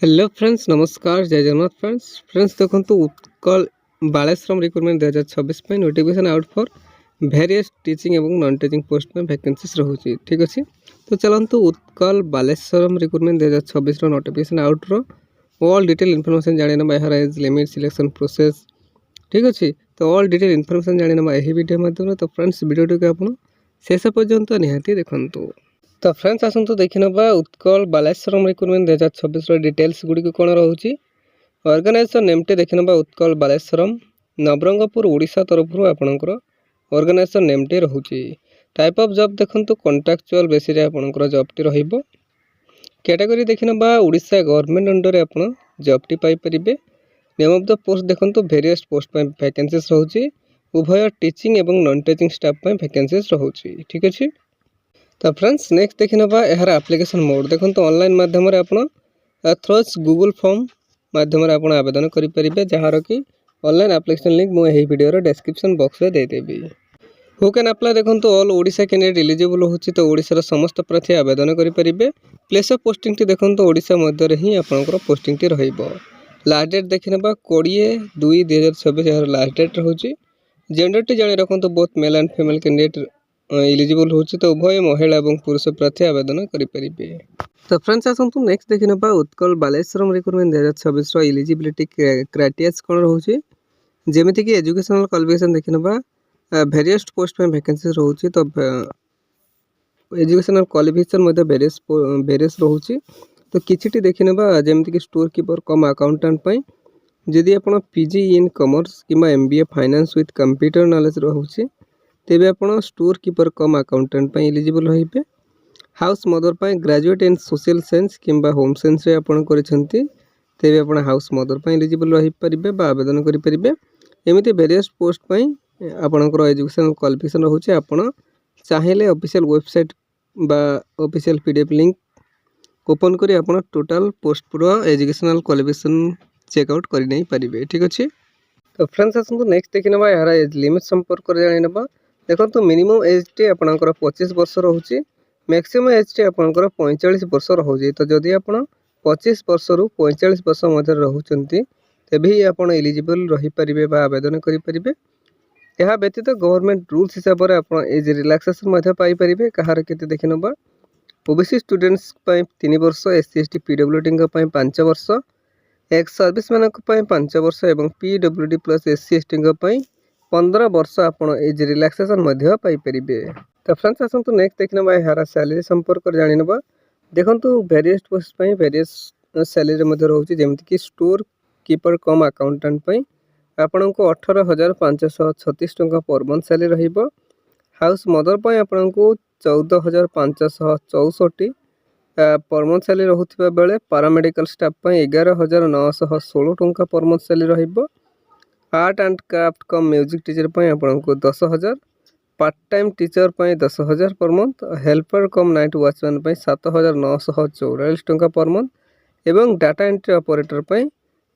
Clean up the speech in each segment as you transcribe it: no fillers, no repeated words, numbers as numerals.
Hello friends, नमस्कार, जय Jagannath. Friends देखो Utkal बालेश्वरम recruitment 2026 notification out for various teaching एवं नॉन टीचिंग पोस्ट में वैकेंसीज रोचे। ठीक अच्छे, तो चलतु उत्कल बालेश्वरम रिक्रुटमेंट 2026 नोटिफिकेशन आउट रो ऑल डिटेल इनफॉरमेशन जाना यार एज लिमिट सिलेक्शन प्रोसेस। ठीक अच्छे, तो ऑल डिटेल इनफॉरमेशन जाना यही वीडियो माध्यम। तो फ्रेंड्स वीडियो को आप शेष पर्यंत निहाती देखु। तो फ्रेंड्स आसतु देखी ना उत्कल बालेश्वरम रिक्रुटमेंट 2026 डिटेल्स गुड़ी कौन रोचे। ऑर्गेनाइजेशन नेमटे देखी ना उत्कल बालेश्वरम नवरंगपुर ओडिशा तरफ आपणकर ऑर्गेनाइजेशन नेमटे रोचे। टाइप ऑफ जॉब देखो कॉन्ट्रैक्चुअल बेसिस आपणकर जॉबटी रहिबो। कैटेगरी देखी ना ओडिशा गवर्नमेंट अंडर आप जॉबटी पाइपर। नेम ऑफ द पोस्ट देखो वेरियस पोस्ट वैकेंसीज रोचे। उभय टीचिंग एवं नॉन टीचिंग स्टाफ वैकेंसीज रोचे। ठीक अच्छे, तो फ्रेंड्स नेक्स्ट देखी ना यार एप्लिकेशन मोड देखो ऑनलाइन माध्यम थ्रोज गूगल फॉर्म माध्यम आवेदन करेंगे, जार कि ऑनलाइन एप्लिकेशन लिंक मुझे वीडियो डिस्क्रिप्शन बॉक्स में देदेवी। हु कैन अप्लाई देखो ऑल ओडिशा कैंडिडेट एलिजिबल होची, तो ओडिशार समस्त प्रार्थी आवेदन करेंगे। प्लेस ऑफ पोस्टिंग देखो ओडिशा मध्य ही आपंकर पोस्टिंग रहिबो। लास्ट डेट देखी ना 20/2/2026 यार लास्ट डेट रोचे। जेंडर टी जानी रखो both male and female candidate eligible होची, तो उभय महिला और पुरुष प्रार्थी आवेदन करेंगे। तो फ्रेंड्स आसतु नेक्स्ट देखी ना उत्कल बालेश्वरम रिक्रुटमेंट 2026 एलिजिबिलिटी क्राइटेरिया कौन रोचे। जमीक एजुकेशनल क्वालिफिकेशन देखी ना वेरियस पोस्ट में वैकेंसी रोचे, तो एजुकेशनल क्वालिफिकेशन वेरियस रोचे। तो किसी देखी ना जमीक स्टोर कीपर कम अकाउंटेंट जदि आप पीजी इन कॉमर्स कि MBA finance with computer knowledge रोचे, तेबे आप store keeper cum accountant eligible रहिबे। House mother graduate in social science किंबा होम साइंस रे आपण करिसेंती, तेबे आपण हाउस मदर एलिजिबल रहि परिबे बा आवेदन करि परिबे। एमिति वेरियस पोस्ट आपणकर एजुकेशनल क्वालिफिकेशन रोचे। आपण चाहेले ऑफिशियल वेबसाइट बा ऑफिशियल PDF लिंक ओपन करी आपण टोटल पोस्ट पूरा एजुकेशनल क्वालिफिकेशन चेकआउट करि नै परिबे। ठीक अछि, तो फ्रेंड्स आसतु नेक्स्ट देखि नबा यार एज लिमिट संपर्क जानि नबा। देखो मिनिमम एज टी आपणकर 25 वर्ष रोचे। मैक्सिमम एज टी आपणकर 45 वर्ष रोचे। तो जदि आप 25 वर्ष रु 45 वर्ष मध्य रोचंती, तेबे ही आप एलिजिबल रहि परिबे बा आवेदन करि परिबे। यह व्यतीत गवर्नमेंट रूल्स हिसाब से आप एज रिलैक्सेशन मध्य पाई परिबे। कहार केते देखि नबा ओबीसी स्टूडेंट्स 3 वर्ष, SC ST PWD 5 वर्ष, एक्स सर्विस मैन 5 वर्ष और PWD प्लस SC ST 15 वर्ष आप एज रिलैक्सेशन पाइपर। तो फ्रेंड्स आसतु नेक्स्ट देखना यार सैलरी संपर्क जानी ना। देखो वेरियस पोस्ट वेरियस सैलरी रोचे। जमीक स्टोर कीपर कम अकाउंटेंट आपण को 18,536 टंका पर मंथ सैलरी रहिबो। हाउस मदर आपण को 14,564 पर मंथ सैलरी रोकता बेले पारामेडिकल स्टाफ 11,916 टंका पर मंथ सैलरी रहिबो। Art and craft cum music teacher आपण को 10,000, part time teacher 10,000 per month, helper cum night watchman 7,944 टंका पर मंथ एवं डाटा एंट्री ऑपरेटर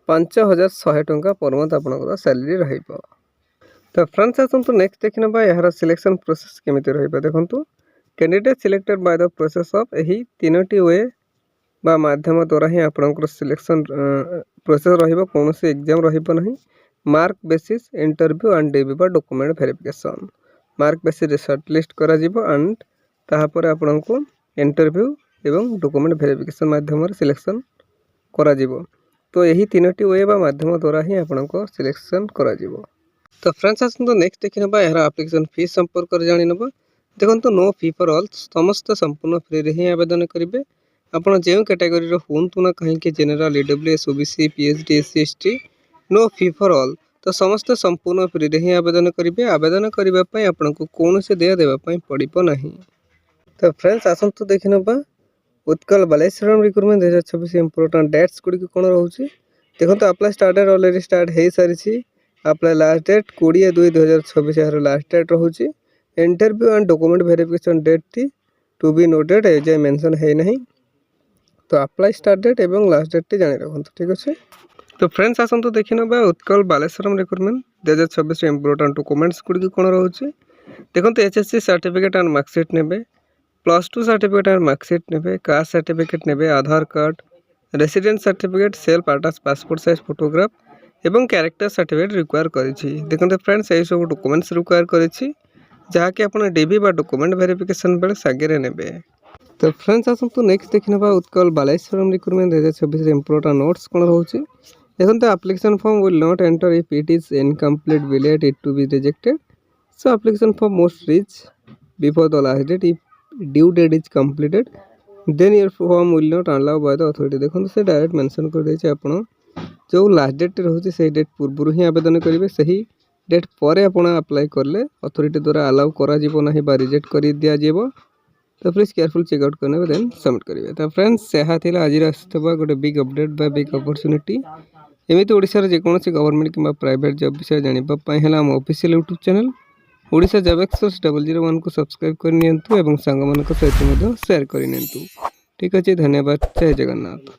5,100 टंका पर मंथ आपनकर सैलरी रहिबो। तो फ्रेंड्स आसतु नेक्स्ट देखि ना यार सिलेक्शन प्रोसेस केमिति रहिबो। देखंतु candidate selected by the process of एही तीनोटी वे बा माध्यम द्वारा ही आपनकर सिलेक्शन प्रोसेस रहिबो। कोनोसी एग्जाम रहिबो नहीं। मार्क बेसिस इंटरव्यू एंड डीबी बा document verification. Mark basis short list करा जिवो एंड ताहापर आपनको इंटरव्यू एवं डॉक्यूमेंट वेरिफिकेशन माध्यम सिलेक्शन करा जिवो। तो यही तीनोटी वे बा माध्यम द्वारा ही आपनको सिलेक्शन करा जिवो। तो फ्रेंड्स आसतु नेक्स्ट देखि नबा यार एप्लिकेशन फीस संपर्क जानि नबा। देखो नो फी फॉर ऑल, समस्त संपूर्ण फ्री रे ही आवेदन करेंगे। आपड़ जो कैटेगरी हूँ ना कहीं general EWS OBC PhD SC ST no fee for all, तो समस्त संपूर्ण फ्री रे ही आवेदन करेंगे। आवेदन करने आपको कौन से देय देवाई पड़ो ना। तो फ्रेंड्स आसतु देखि नबा उत्कल बालेश्वरम रिक्रुटमेंट 2026 इंपोर्टेंट डेट्स गुड़ी कौन रोचे। देखो अप्लाई स्टार्टेड ऑलरेडी स्टार्ट हो सारी। अप्लाई लास्ट डेट 20/2/2026 यार लास्ट डेट रोचे। Interview and document verification date टी टू बी नोटेड एजाए मेंशन है नहीं। तो अप्लाई स्टार्ट डेट एवं लास्ट डेट टी जानी रखो। ठीक अच्छे, तो फ्रेंड्स आसतु देखि नबा उत्कल बालेश्वरम रिक्रुटमेंट 2026 इंपोर्टेंट डॉक्यूमेंट्स गुड़ी कौन रोचे। देखो HSC सर्टिफिकेट एंड मार्कशीट ने, +2 सर्टिफिकेट एंड मार्कशीट ने, कास्ट सर्टिफिकेट ने, Aadhaar card resident certificate self attach passport size photograph एवं कैरेक्टर सर्टिफिकेट रिक्वायर करिछि। देखते फ्रेंड्स यही सब डॉक्यूमेंट्स रिक्वायर करिछि जहाँकि आप डीबी बा डॉक्यूमेंट वेरिफिकेशन बेले सागे नेबे। तो फ्रेंड्स आसतु नेक्स्ट देखने उत्कल बालेश्वरम रिक्रुटमेंट 2026 इंपोर्टेंट नोट्स कौन रोचे। देखते application form will not enter if it is incomplete will let it to be rejected. So application form must reach before the last date if due date is completed then your form will not allow by the authority. देखो से direct mention कर देछि आपण जो last date रोचे से date पूर्व ही आवेदन करेंगे सही डेट पर आप अप्लाई कले अथॉरिटी द्वारा अलाउ करा जीवो नाही बा रिजेक्ट कर दिया जीवो। तो प्लीज केयरफुल चेकआउट करने देन सबमिट करेंगे। तो फ्रेंड्स यह थिला आज आसुवा गोटे बिग अपडेट बा बिग अपॉर्चुनिटी एमती ओडिशार जेकोसी गवर्नमेंट कि प्राइवेट जॉब विषय जानापी आम official YouTube channel Odisha job experts 001 को सब्सक्राइब करनी और सांग सहित शेयर करनी। ठीक अच्छे, धन्यवाद। जय जगन्नाथ।